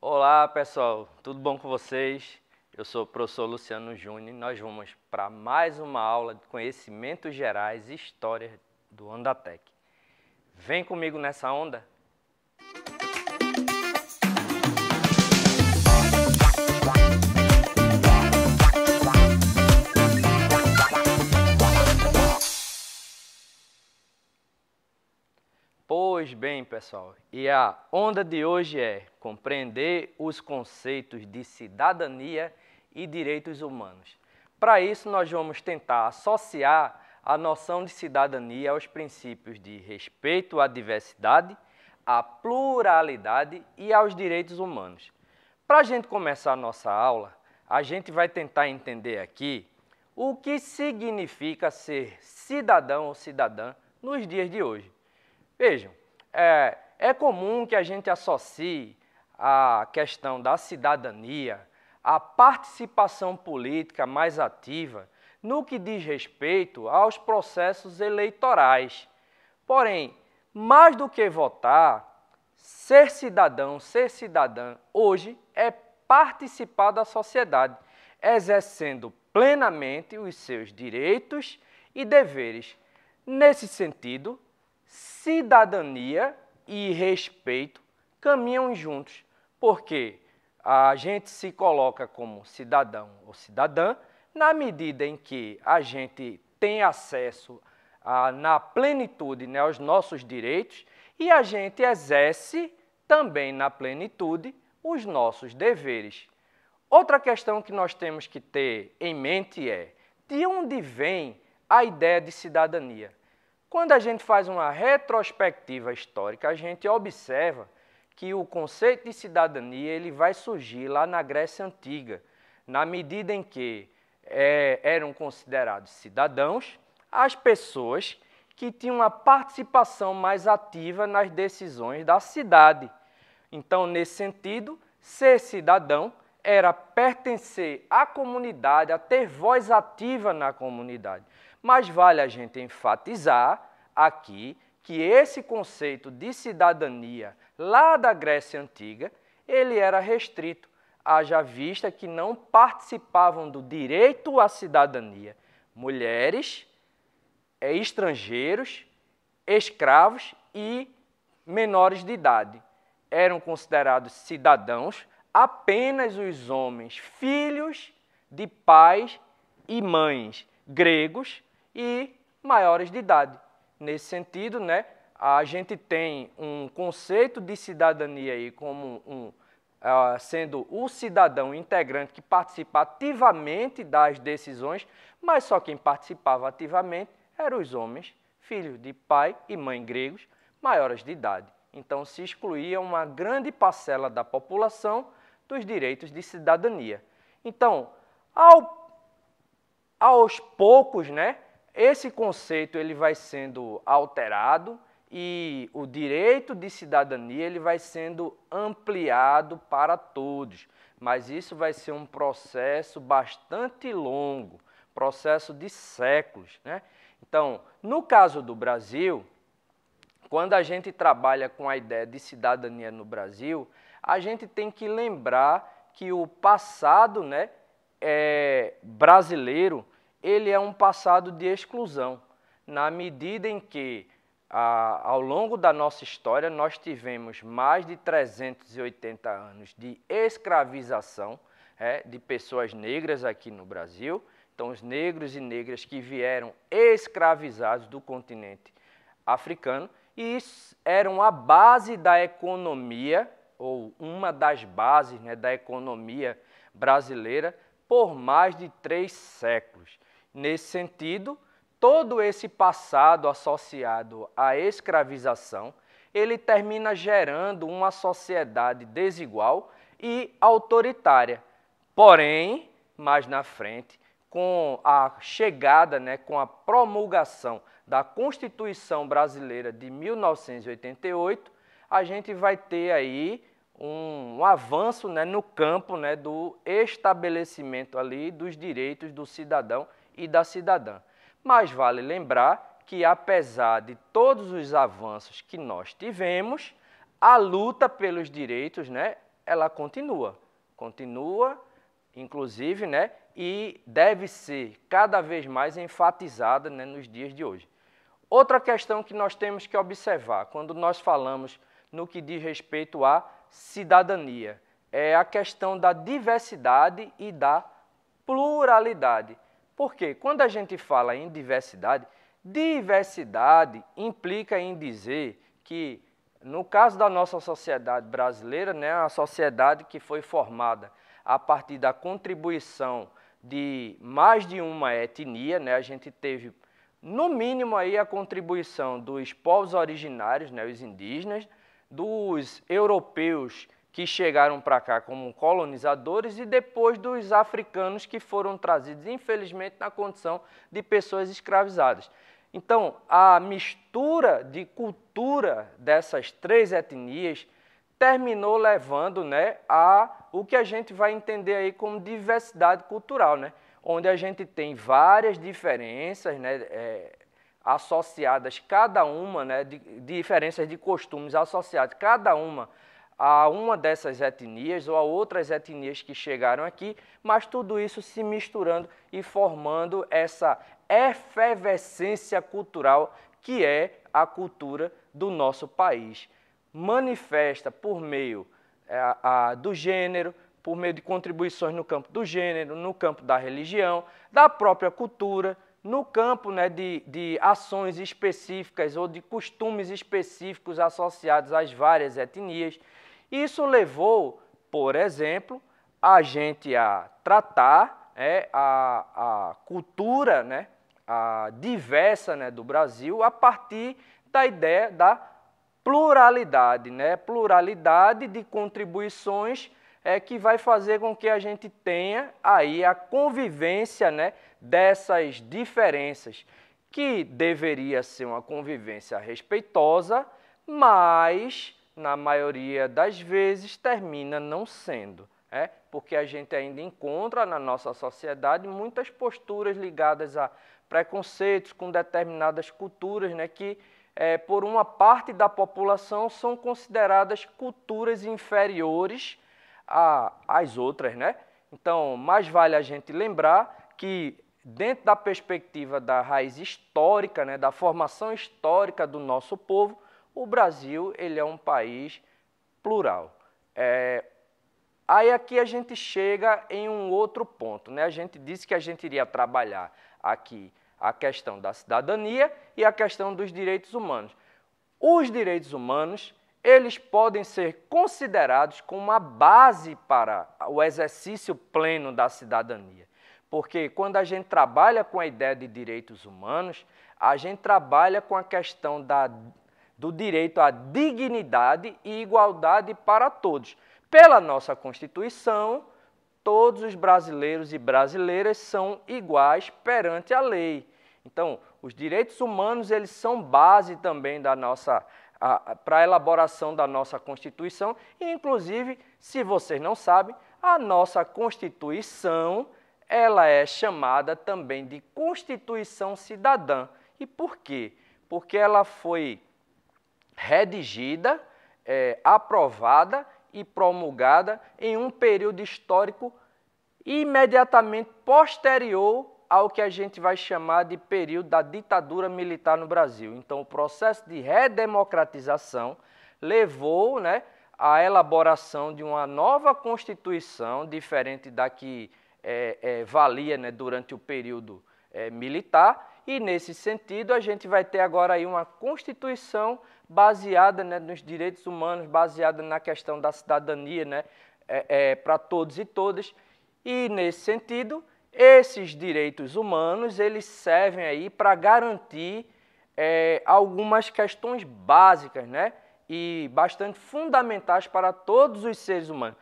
Olá pessoal, tudo bom com vocês? Eu sou o professor Luciano Júnior e nós vamos para mais uma aula de conhecimentos gerais e história do Andatec. Vem comigo nessa onda? Pois bem, pessoal, e a onda de hoje é compreender os conceitos de cidadania e direitos humanos. Para isso, nós vamos tentar associar a noção de cidadania aos princípios de respeito à diversidade, à pluralidade e aos direitos humanos. Para a gente começar a nossa aula, a gente vai tentar entender aqui o que significa ser cidadão ou cidadã nos dias de hoje. Vejam, é comum que a gente associe a questão da cidadania à participação política mais ativa no que diz respeito aos processos eleitorais. Porém, mais do que votar, ser cidadão, ser cidadã, hoje é participar da sociedade, exercendo plenamente os seus direitos e deveres. Nesse sentido, cidadania e respeito caminham juntos, porque a gente se coloca como cidadão ou cidadã na medida em que a gente tem acesso na plenitude, né, aos nossos direitos e a gente exerce também na plenitude os nossos deveres. Outra questão que nós temos que ter em mente é de onde vem a ideia de cidadania. Quando a gente faz uma retrospectiva histórica, a gente observa que o conceito de cidadania ele vai surgir lá na Grécia Antiga, na medida em que eram considerados cidadãos as pessoas que tinham uma participação mais ativa nas decisões da cidade. Então, nesse sentido, ser cidadão era pertencer à comunidade, a ter voz ativa na comunidade. Mas vale a gente enfatizar aqui que esse conceito de cidadania lá da Grécia Antiga, ele era restrito, haja vista que não participavam do direito à cidadania mulheres, estrangeiros, escravos e menores de idade. Eram considerados cidadãos apenas os homens, filhos de pais e mães gregos e maiores de idade. Nesse sentido, né, a gente tem um conceito de cidadania aí como sendo o cidadão integrante que participa ativamente das decisões, mas só quem participava ativamente eram os homens, filhos de pai e mãe gregos, maiores de idade. Então, se excluía uma grande parcela da população dos direitos de cidadania. Então, aos poucos, né, esse conceito ele vai sendo alterado e o direito de cidadania ele vai sendo ampliado para todos. Mas isso vai ser um processo bastante longo, processo de séculos, né? Então, no caso do Brasil, quando a gente trabalha com a ideia de cidadania no Brasil, a gente tem que lembrar que o passado, né, brasileiro, ele é um passado de exclusão, na medida em que, ao longo da nossa história, nós tivemos mais de 380 anos de escravização de pessoas negras aqui no Brasil. Então, os negros e negras que vieram escravizados do continente africano, e isso eram a base da economia, ou uma das bases, né, da economia brasileira, por mais de 3 séculos. Nesse sentido, todo esse passado associado à escravização, ele termina gerando uma sociedade desigual e autoritária. Porém, mais na frente, com a chegada, né, com a promulgação da Constituição Brasileira de 1988, a gente vai ter aí um avanço, né, no campo, né, do estabelecimento ali dos direitos do cidadão e da cidadã. Mas vale lembrar que, apesar de todos os avanços que nós tivemos, a luta pelos direitos, né, ela continua, inclusive, né, e deve ser cada vez mais enfatizada, né, nos dias de hoje. Outra questão que nós temos que observar quando nós falamos no que diz respeito à cidadania é a questão da diversidade e da pluralidade. Por quê? Quando a gente fala em diversidade, diversidade implica em dizer que, no caso da nossa sociedade brasileira, né, a sociedade que foi formada a partir da contribuição de mais de uma etnia, né, a gente teve no mínimo aí a contribuição dos povos originários, né, os indígenas, dos europeus que chegaram para cá como colonizadores e depois dos africanos que foram trazidos, infelizmente, na condição de pessoas escravizadas. Então, a mistura de cultura dessas três etnias terminou levando, né, a o que a gente vai entender aí como diversidade cultural, né, onde a gente tem várias diferenças, né, associadas cada uma, né, diferenças de costumes associadas cada uma a uma dessas etnias ou a outras etnias que chegaram aqui, mas tudo isso se misturando e formando essa efervescência cultural que é a cultura do nosso país. Manifesta por meio do gênero, por meio de contribuições no campo do gênero, no campo da religião, da própria cultura, no campo, né, de ações específicas ou de costumes específicos associados às várias etnias. Isso levou, por exemplo, a gente a tratar a cultura, né, a diversa, né, do Brasil a partir da ideia da pluralidade, né, pluralidade de contribuições que vai fazer com que a gente tenha aí a convivência, né, dessas diferenças, que deveria ser uma convivência respeitosa, mas, na maioria das vezes, termina não sendo, porque a gente ainda encontra na nossa sociedade muitas posturas ligadas a preconceitos com determinadas culturas, né, que por uma parte da população são consideradas culturas inferiores às outras, né? Então, mais vale a gente lembrar que, dentro da perspectiva da raiz histórica, né, da formação histórica do nosso povo, o Brasil ele é um país plural. Aí aqui a gente chega em um outro ponto, né? A gente disse que a gente iria trabalhar aqui a questão da cidadania e a questão dos direitos humanos. Os direitos humanos, eles podem ser considerados como uma base para o exercício pleno da cidadania. Porque quando a gente trabalha com a ideia de direitos humanos, a gente trabalha com a questão do direito à dignidade e igualdade para todos. Pela nossa Constituição, todos os brasileiros e brasileiras são iguais perante a lei. Então, os direitos humanos eles são base também da nossa para a elaboração da nossa Constituição e, inclusive, se vocês não sabem, a nossa Constituição ela é chamada também de Constituição Cidadã. E por quê? Porque ela foi redigida, aprovada e promulgada em um período histórico imediatamente posterior ao que a gente vai chamar de período da ditadura militar no Brasil. Então, o processo de redemocratização levou, né, à elaboração de uma nova Constituição, diferente da que valia, né, durante o período militar, e nesse sentido a gente vai ter agora aí uma Constituição baseada, né, nos direitos humanos, baseada na questão da cidadania, né, para todos e todas, e nesse sentido esses direitos humanos eles servem aí para garantir algumas questões básicas, né, e bastante fundamentais para todos os seres humanos.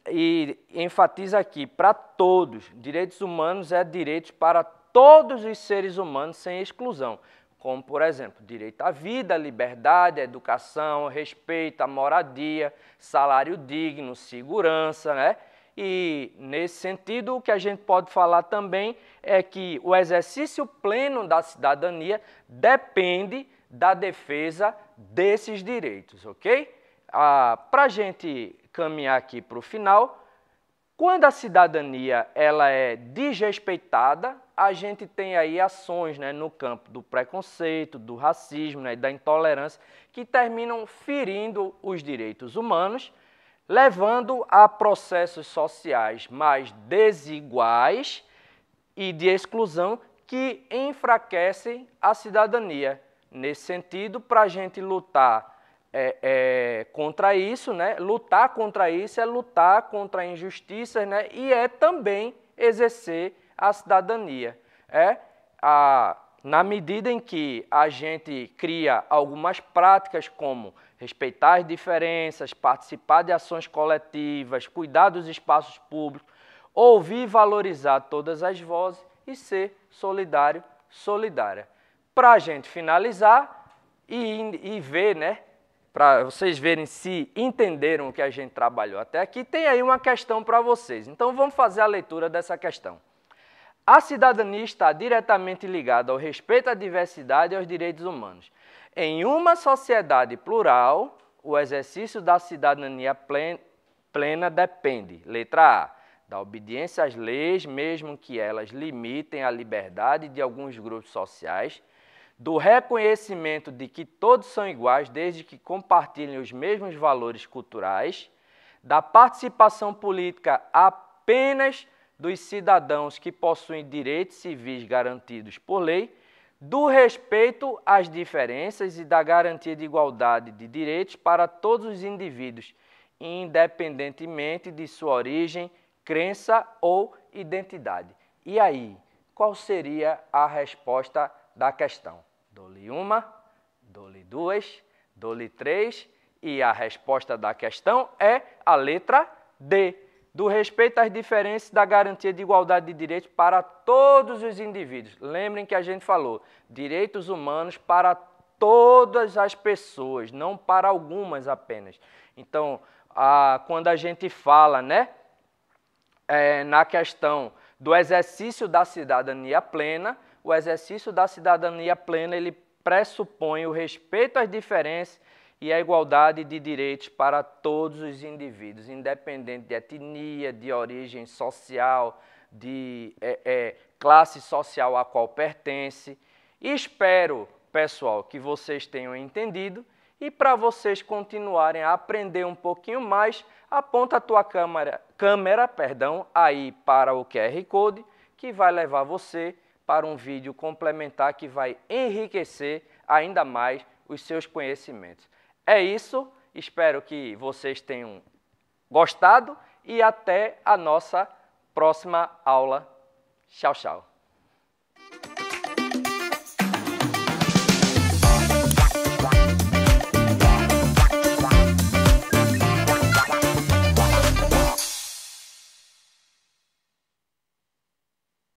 E enfatiza aqui, para todos, direitos humanos direitos para todos os seres humanos sem exclusão, como, por exemplo, direito à vida, liberdade, à educação, respeito, à moradia, salário digno, segurança, né? E, nesse sentido, o que a gente pode falar também é que o exercício pleno da cidadania depende da defesa desses direitos, ok? para a gente caminhar aqui para o final, quando a cidadania ela é desrespeitada, a gente tem aí ações, né, no campo do preconceito, do racismo, né, da intolerância, que terminam ferindo os direitos humanos, levando a processos sociais mais desiguais e de exclusão que enfraquecem a cidadania. Nesse sentido, para a gente lutar contra isso, né? Lutar contra isso é lutar contra injustiças, né? E é também exercer a cidadania. Na medida em que a gente cria algumas práticas como respeitar as diferenças, participar de ações coletivas, cuidar dos espaços públicos, ouvir e valorizar todas as vozes e ser solidário, solidária. Para a gente finalizar e ver, né? Para vocês verem se entenderam o que a gente trabalhou até aqui, tem aí uma questão para vocês. Então vamos fazer a leitura dessa questão. A cidadania está diretamente ligada ao respeito à diversidade e aos direitos humanos. Em uma sociedade plural, o exercício da cidadania plena depende, letra A, da obediência às leis, mesmo que elas limitem a liberdade de alguns grupos sociais, do reconhecimento de que todos são iguais desde que compartilhem os mesmos valores culturais, da participação política apenas dos cidadãos que possuem direitos civis garantidos por lei, do respeito às diferenças e da garantia de igualdade de direitos para todos os indivíduos, independentemente de sua origem, crença ou identidade. E aí, qual seria a resposta da questão? Dou-lhe uma, dou-lhe duas, dou-lhe três e a resposta da questão é a letra D, do respeito às diferenças da garantia de igualdade de direitos para todos os indivíduos. Lembrem que a gente falou, direitos humanos para todas as pessoas, não para algumas apenas. Então, quando a gente fala, né, na questão do exercício da cidadania plena, o exercício da cidadania plena ele pressupõe o respeito às diferenças e a igualdade de direitos para todos os indivíduos, independente de etnia, de origem social, de classe social a qual pertence. Espero, pessoal, que vocês tenham entendido e para vocês continuarem a aprender um pouquinho mais, aponta a tua câmera aí para o QR Code, que vai levar você para um vídeo complementar que vai enriquecer ainda mais os seus conhecimentos. É isso, espero que vocês tenham gostado e até a nossa próxima aula. Tchau, tchau.